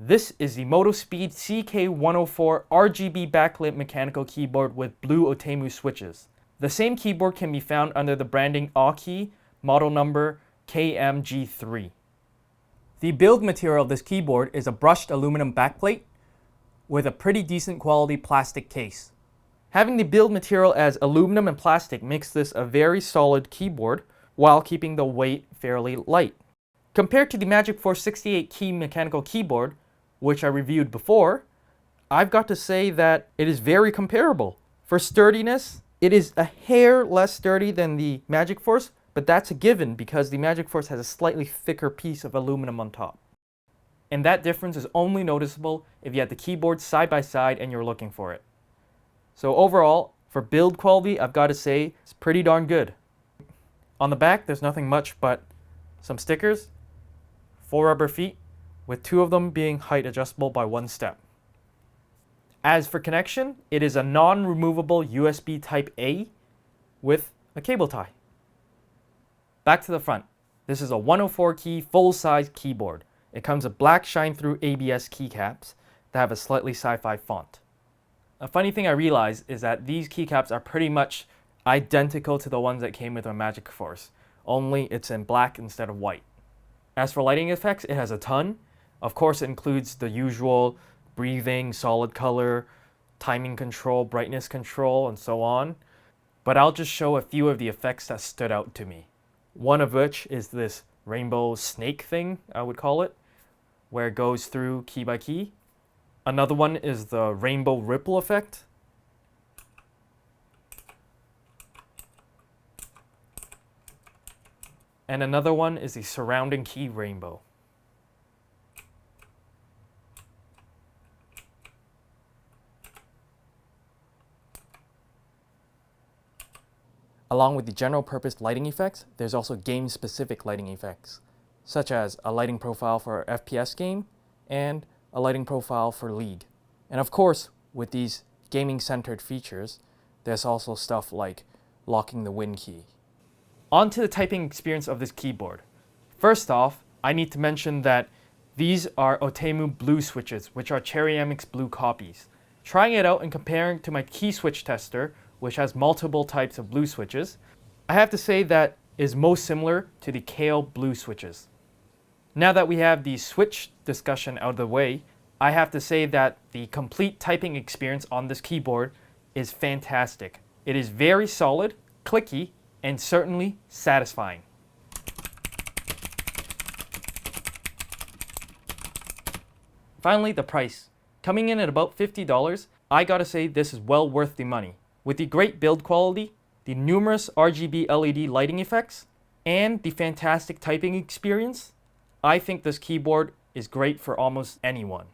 This is the Motospeed CK104 RGB backlit mechanical keyboard with blue Outemu switches. The same keyboard can be found under the branding Aukey, model number KM-G3. The build material of this keyboard is a brushed aluminum backplate with a pretty decent quality plastic case. Having the build material as aluminum and plastic makes this a very solid keyboard while keeping the weight fairly light. Compared to the Magic Force 68 key mechanical keyboard, which I reviewed before, I've got to say that it is very comparable. For sturdiness, it is a hair less sturdy than the Magic Force, but that's a given because the Magic Force has a slightly thicker piece of aluminum on top. And that difference is only noticeable if you have the keyboards side by side and you're looking for it. So overall, for build quality, I've got to say it's pretty darn good. On the back, there's nothing much but some stickers, 4 rubber feet, with 2 of them being height adjustable by 1 step. As for connection, it is a non-removable USB Type-A with a cable tie. Back to the front. This is a 104 key full-size keyboard. It comes with black shine-through ABS keycaps that have a slightly sci-fi font. A funny thing I realized is that these keycaps are pretty much identical to the ones that came with my Magic Force, only it's in black instead of white. As for lighting effects, it has a ton. Of course, it includes the usual breathing, solid color, timing control, brightness control, and so on. But I'll just show a few of the effects that stood out to me. One of which is this rainbow snake thing, I would call it, where it goes through key by key. Another one is the rainbow ripple effect. And another one is the surrounding key rainbow. Along with the general purpose lighting effects, there's also game-specific lighting effects, such as a lighting profile for an FPS game and a lighting profile for League. And of course, with these gaming-centered features, there's also stuff like locking the Win key. On to the typing experience of this keyboard. First off, I need to mention that these are Outemu Blue switches, which are Cherry-MX Blue copies. Trying it out and comparing to my key switch tester, which has multiple types of blue switches, I have to say that is most similar to the Kale Blue switches. Now that we have the switch discussion out of the way, I have to say that the complete typing experience on this keyboard is fantastic. It is very solid, clicky, and certainly satisfying. Finally, the price. Coming in at about $50, I gotta say this is well worth the money. With the great build quality, the numerous RGB LED lighting effects, and the fantastic typing experience, I think this keyboard is great for almost anyone.